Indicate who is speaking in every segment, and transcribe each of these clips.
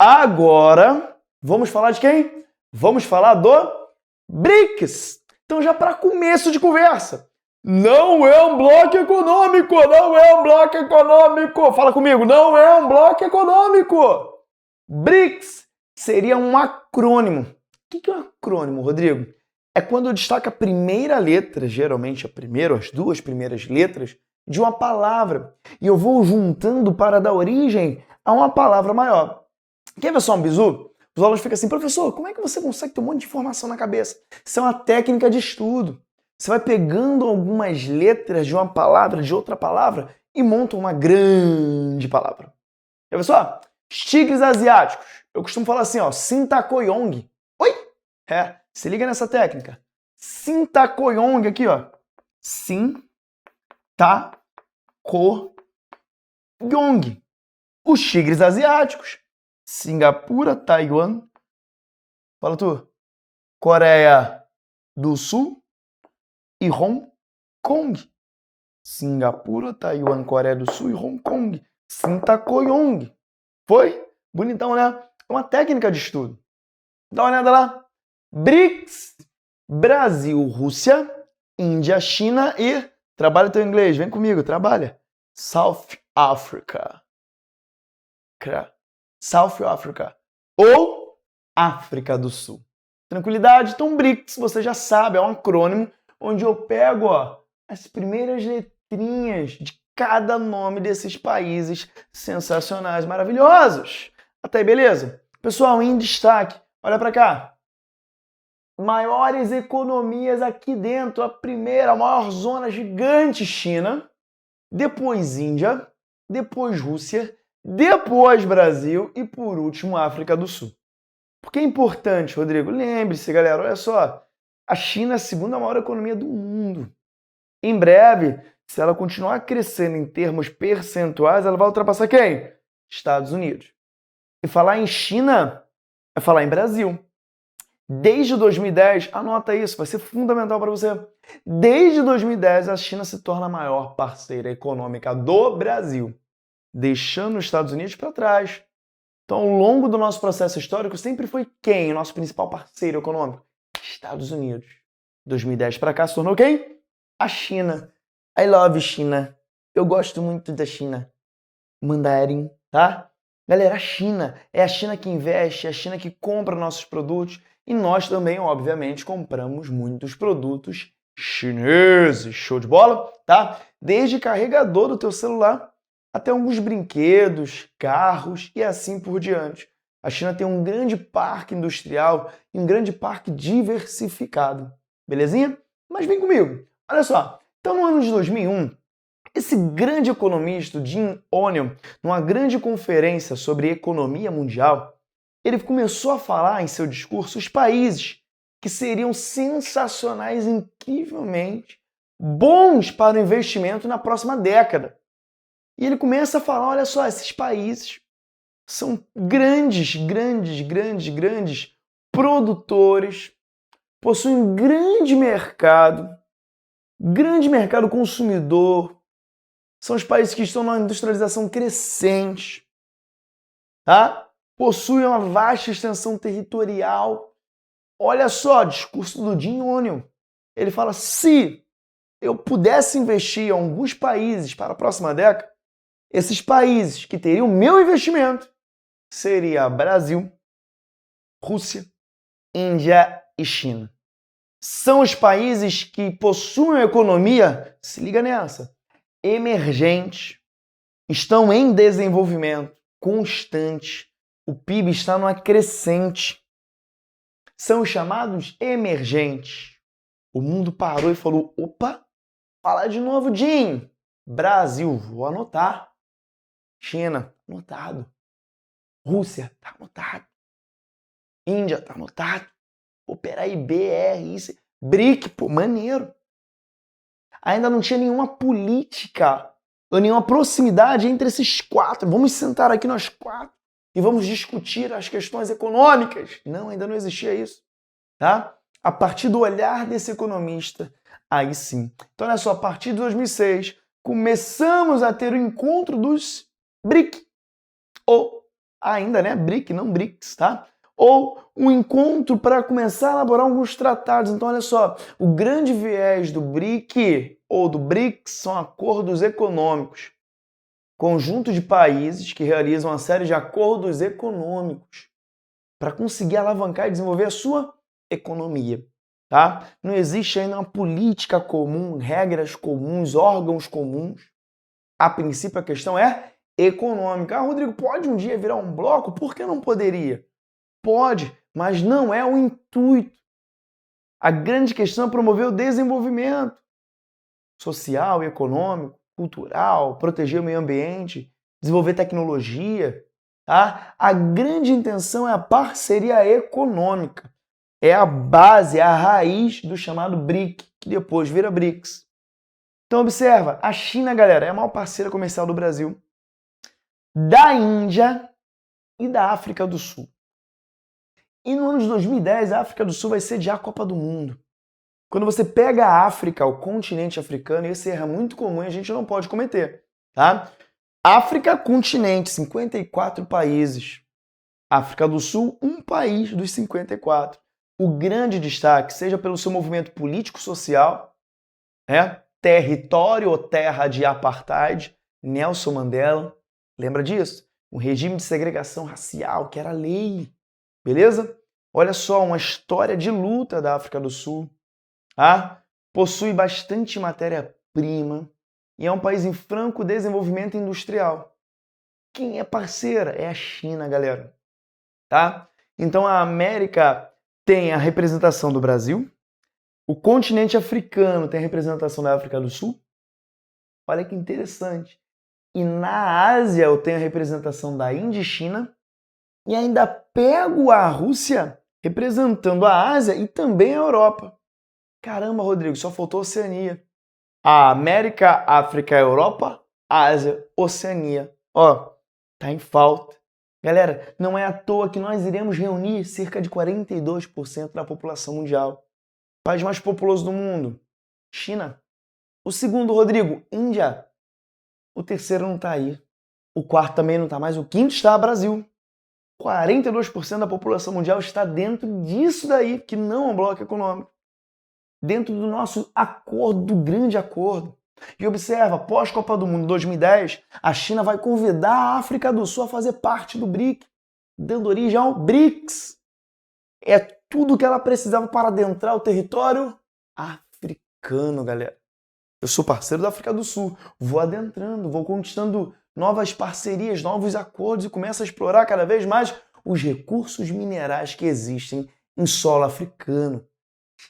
Speaker 1: Agora, vamos falar de quem? Vamos falar do BRICS. Então, já para começo de conversa, não é um bloco econômico, não é um bloco econômico. Fala comigo, não é um bloco econômico. BRICS seria um acrônimo. O que é um acrônimo, Rodrigo? É quando eu destaco a primeira letra, geralmente as duas primeiras letras, de uma palavra. E eu vou juntando para dar origem a uma palavra maior. Quer ver só um bizu? Os alunos ficam assim, professor, como é que você consegue ter um monte de informação na cabeça? Isso é uma técnica de estudo. Você vai pegando algumas letras de uma palavra, de outra palavra, e monta uma grande palavra. Quer ver só? Os tigres asiáticos. Eu costumo falar assim, ó, Sintakoyong. Oi? Se liga nessa técnica. Sintakoyong aqui, ó. Sintakoyong. Os tigres asiáticos. Singapura, Taiwan. Fala tu. Coreia do Sul e Hong Kong. Singapura, Taiwan, Coreia do Sul e Hong Kong. Sintakoyong. Foi? Bonitão, né? É uma técnica de estudo. Dá uma olhada lá. BRICS. Brasil, Rússia, Índia, China e... Trabalha teu inglês, vem comigo, trabalha. South Africa. South Africa. Ou África do Sul. Tranquilidade? Então, BRICS, você já sabe, é um acrônimo onde eu pego as primeiras letrinhas de cada nome desses países sensacionais, maravilhosos. Até aí, beleza? Pessoal, em destaque, olha para cá. Maiores economias aqui dentro. A primeira, a maior zona gigante, China. Depois Índia. Depois Rússia. Depois Brasil. E por último, África do Sul. Por que é importante, Rodrigo? Lembre-se, galera, olha só. A China é a segunda maior economia do mundo. Em breve, se ela continuar crescendo em termos percentuais, ela vai ultrapassar quem? Estados Unidos. E falar em China é falar em Brasil. Desde 2010, anota isso, vai ser fundamental para você. Desde 2010, a China se torna a maior parceira econômica do Brasil, deixando os Estados Unidos para trás. Então, ao longo do nosso processo histórico, sempre foi quem o nosso principal parceiro econômico? Estados Unidos. 2010 para cá se tornou quem? A China. I love China. Eu gosto muito da China. Mandarim, tá? Galera, a China é a China que investe, é a China que compra nossos produtos e nós também, obviamente, compramos muitos produtos chineses. Show de bola? Tá? Desde carregador do teu celular até alguns brinquedos, carros e assim por diante. A China tem um grande parque industrial e um grande parque diversificado. Belezinha? Mas vem comigo. Olha só. Então, no ano de 2001, esse grande economista, Jim O'Neill, numa grande conferência sobre economia mundial, ele começou a falar em seu discurso os países que seriam sensacionais, incrivelmente bons para o investimento na próxima década. E ele começa a falar, olha só, esses países são grandes produtores, possuem grande mercado consumidor, são os países que estão numa industrialização crescente, tá? Possuem uma vasta extensão territorial. Olha só, discurso do Jim O'Neill. Ele fala, se eu pudesse investir em alguns países para a próxima década, esses países que teriam meu investimento seria Brasil, Rússia, Índia e China. São os países que possuem economia, se liga nessa, emergente, estão em desenvolvimento constante, o PIB está numa crescente. São os chamados emergentes. O mundo parou e falou, opa, fala de novo, Jim. Brasil, vou anotar. China, anotado. Rússia, tá anotado. Índia, tá anotado. Pô, peraí, BR, isso. BRIC, pô, maneiro. Ainda não tinha nenhuma política ou nenhuma proximidade entre esses quatro. Vamos sentar aqui nós quatro e vamos discutir as questões econômicas. Não, ainda não existia isso, tá? A partir do olhar desse economista, aí sim. Então, olha só, a partir de 2006, começamos a ter o encontro dos BRIC, ou ainda, né? BRIC, não BRICS, tá? Ou um encontro para começar a elaborar alguns tratados. Então, olha só, o grande viés do BRIC ou do BRICS são acordos econômicos. Conjunto de países que realizam uma série de acordos econômicos para conseguir alavancar e desenvolver a sua economia, tá? Não existe ainda uma política comum, regras comuns, órgãos comuns. A princípio, a questão é econômica. Ah, Rodrigo, pode um dia virar um bloco? Por que não poderia? Pode, mas não é o intuito. A grande questão é promover o desenvolvimento social e econômico, cultural, proteger o meio ambiente, desenvolver tecnologia. Tá? A grande intenção é a parceria econômica. É a base, é a raiz do chamado BRIC, que depois vira BRICS. Então observa, a China, galera, é a maior parceira comercial do Brasil, da Índia e da África do Sul. E no ano de 2010, a África do Sul vai sediar a Copa do Mundo. Quando você pega a África, o continente africano, esse erro é muito comum e a gente não pode cometer, tá? África, continente, 54 países. África do Sul, um país dos 54. O grande destaque, seja pelo seu movimento político-social, né? Território ou terra de apartheid, Nelson Mandela, lembra disso? Um regime de segregação racial, que era lei, beleza? Olha só, uma história de luta da África do Sul. Ah, possui bastante matéria-prima e é um país em franco desenvolvimento industrial. Quem é parceira? É a China, galera. Tá? Então a América tem a representação do Brasil, o continente africano tem a representação da África do Sul. Olha que interessante. E na Ásia eu tenho a representação da Índia e China e ainda pego a Rússia representando a Ásia e também a Europa. Caramba, Rodrigo, só faltou a Oceania. A América, África, Europa, Ásia, Oceania. Ó, tá em falta. Galera, não é à toa que nós iremos reunir cerca de 42% da população mundial. O país mais populoso do mundo, China. O segundo, Rodrigo, Índia. O terceiro não tá aí. O quarto também não tá mais. O quinto está, Brasil. 42% da população mundial está dentro disso daí, que não é um bloco econômico. Dentro do nosso acordo, do grande acordo. E observa, pós-Copa do Mundo 2010, a China vai convidar a África do Sul a fazer parte do BRIC, dando origem ao BRICS. É tudo que ela precisava para adentrar o território africano, galera. Eu sou parceiro da África do Sul, vou adentrando, vou conquistando novas parcerias, novos acordos e começo a explorar cada vez mais os recursos minerais que existem em solo africano.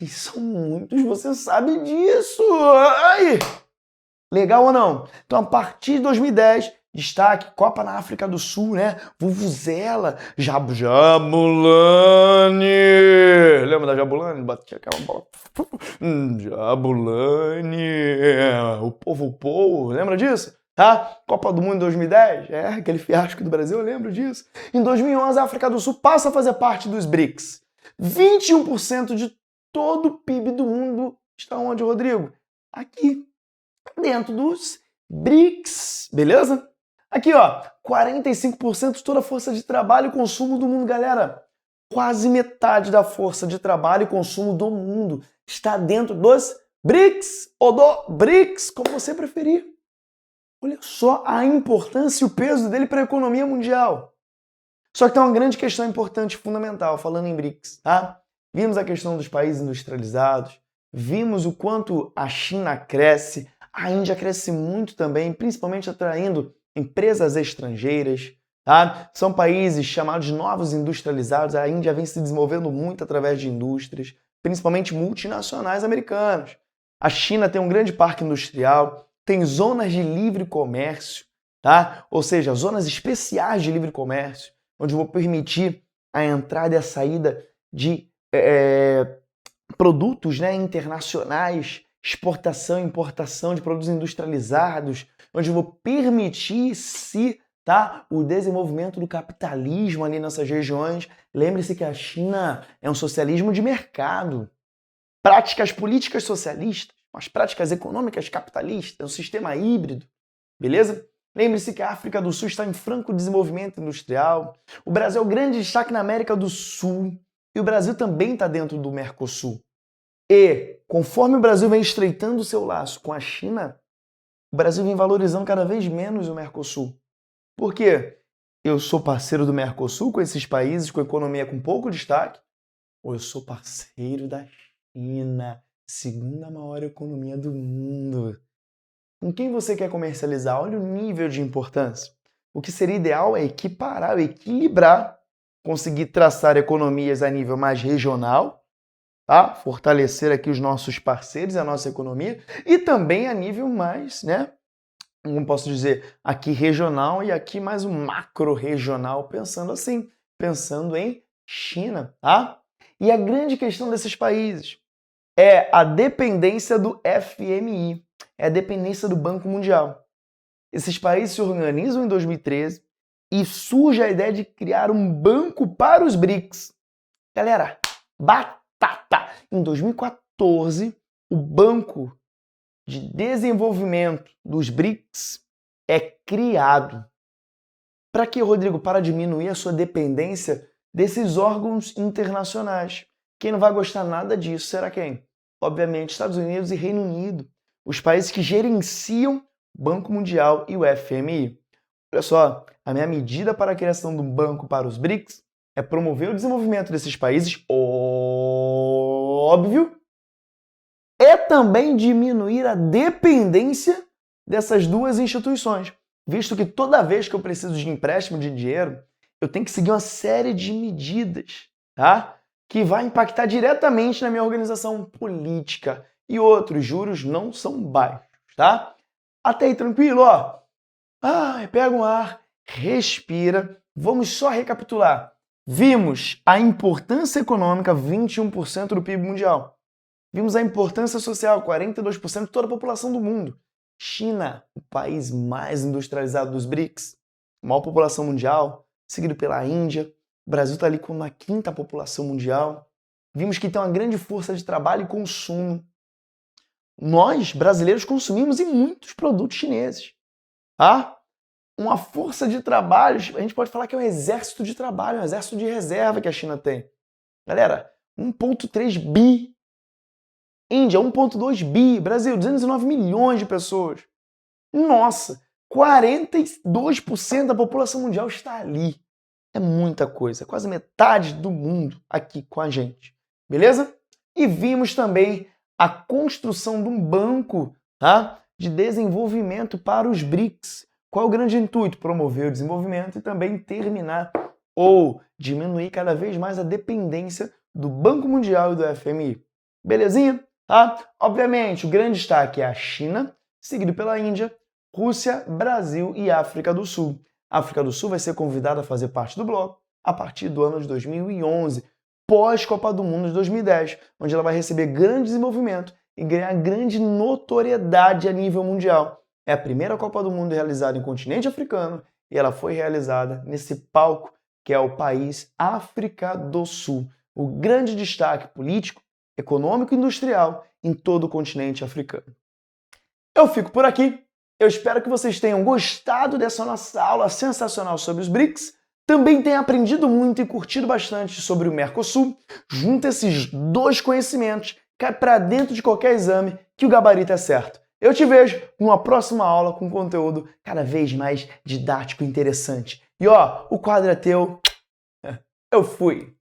Speaker 1: E são muitos, você sabe disso! Ai! Legal ou não? Então, a partir de 2010, destaque, Copa na África do Sul, né? Vuvuzela, Jabulani! Lembra da Jabulani? Batia aquela bola. Jabulani! O povo, lembra disso? Tá? Copa do Mundo 2010? É, aquele fiasco do Brasil, eu lembro disso. Em 2011, a África do Sul passa a fazer parte dos BRICS. 21% de todo o PIB do mundo está onde, Rodrigo? Aqui, dentro dos BRICS, beleza? Aqui, ó, 45% de toda a força de trabalho e consumo do mundo, galera. Quase metade da força de trabalho e consumo do mundo está dentro dos BRICS ou do BRICS, como você preferir. Olha só a importância e o peso dele para a economia mundial. Só que tem uma grande questão importante, fundamental, falando em BRICS, tá? Vimos a questão dos países industrializados, vimos o quanto a China cresce, a Índia cresce muito também, principalmente atraindo empresas estrangeiras, tá? São países chamados de novos industrializados, a Índia vem se desenvolvendo muito através de indústrias, principalmente multinacionais americanas. A China tem um grande parque industrial, tem zonas de livre comércio, tá? Ou seja, zonas especiais de livre comércio, onde eu vou permitir a entrada e a saída de produtos, né, internacionais, exportação e importação de produtos industrializados, onde eu vou permitir tá, o desenvolvimento do capitalismo ali nessas regiões. Lembre-se que a China é um socialismo de mercado. Práticas políticas socialistas, as práticas econômicas capitalistas, é um sistema híbrido, beleza? Lembre-se que a África do Sul está em franco desenvolvimento industrial. O Brasil é o grande destaque na América do Sul. E o Brasil também está dentro do Mercosul. E, conforme o Brasil vem estreitando o seu laço com a China, o Brasil vem valorizando cada vez menos o Mercosul. Por quê? Eu sou parceiro do Mercosul com esses países com economia com pouco destaque, ou eu sou parceiro da China, segunda maior economia do mundo. Com quem você quer comercializar? Olha o nível de importância. O que seria ideal é equiparar, equilibrar, conseguir traçar economias a nível mais regional, tá? Fortalecer aqui os nossos parceiros, a nossa economia, e também a nível mais, né? Como posso dizer, aqui regional e aqui mais um macro-regional, pensando assim, pensando em China, tá? E a grande questão desses países é a dependência do FMI, é a dependência do Banco Mundial. Esses países se organizam em 2013 e surge a ideia de criar um banco para os BRICS. Galera, batata! Em 2014, o Banco de Desenvolvimento dos BRICS é criado. Para quê, Rodrigo? Para diminuir a sua dependência desses órgãos internacionais. Quem não vai gostar nada disso será quem? Obviamente, Estados Unidos e Reino Unido. Os países que gerenciam o Banco Mundial e o FMI. Olha só, a minha medida para a criação de um banco para os BRICS é promover o desenvolvimento desses países, óbvio, e também diminuir a dependência dessas duas instituições, visto que toda vez que eu preciso de empréstimo de dinheiro, eu tenho que seguir uma série de medidas, tá? Que vai impactar diretamente na minha organização política. E outros juros não são baixos, tá? Até aí tranquilo, ó. Pega um ar, respira. Vamos só recapitular. Vimos a importância econômica, 21% do PIB mundial. Vimos a importância social, 42% de toda a população do mundo. China, o país mais industrializado dos BRICS, maior população mundial, seguido pela Índia. O Brasil está ali com a quinta população mundial. Vimos que tem uma grande força de trabalho e consumo. Nós, brasileiros, consumimos muitos produtos chineses. Uma força de trabalho, a gente pode falar que é um exército de trabalho, um exército de reserva que a China tem. Galera, 1,3 bi. Índia, 1,2 bi. Brasil, 209 milhões de pessoas. Nossa, 42% da população mundial está ali. É muita coisa, quase metade do mundo aqui com a gente. Beleza? E vimos também a construção de um banco, tá, de desenvolvimento para os BRICS. Qual é o grande intuito? Promover o desenvolvimento e também terminar ou diminuir cada vez mais a dependência do Banco Mundial e do FMI. Belezinha? Tá? Obviamente, o grande destaque é a China, seguido pela Índia, Rússia, Brasil e África do Sul. A África do Sul vai ser convidada a fazer parte do bloco a partir do ano de 2011, pós-Copa do Mundo de 2010, onde ela vai receber grande desenvolvimento e ganhar grande notoriedade a nível mundial. É a primeira Copa do Mundo realizada em continente africano e ela foi realizada nesse palco que é o país África do Sul. O grande destaque político, econômico e industrial em todo o continente africano. Eu fico por aqui. Eu espero que vocês tenham gostado dessa nossa aula sensacional sobre os BRICS. Também tenham aprendido muito e curtido bastante sobre o Mercosul. Junta esses dois conhecimentos, cai para dentro de qualquer exame que o gabarito é certo. Eu te vejo numa próxima aula com conteúdo cada vez mais didático e interessante. E ó, o quadro é teu. Eu fui!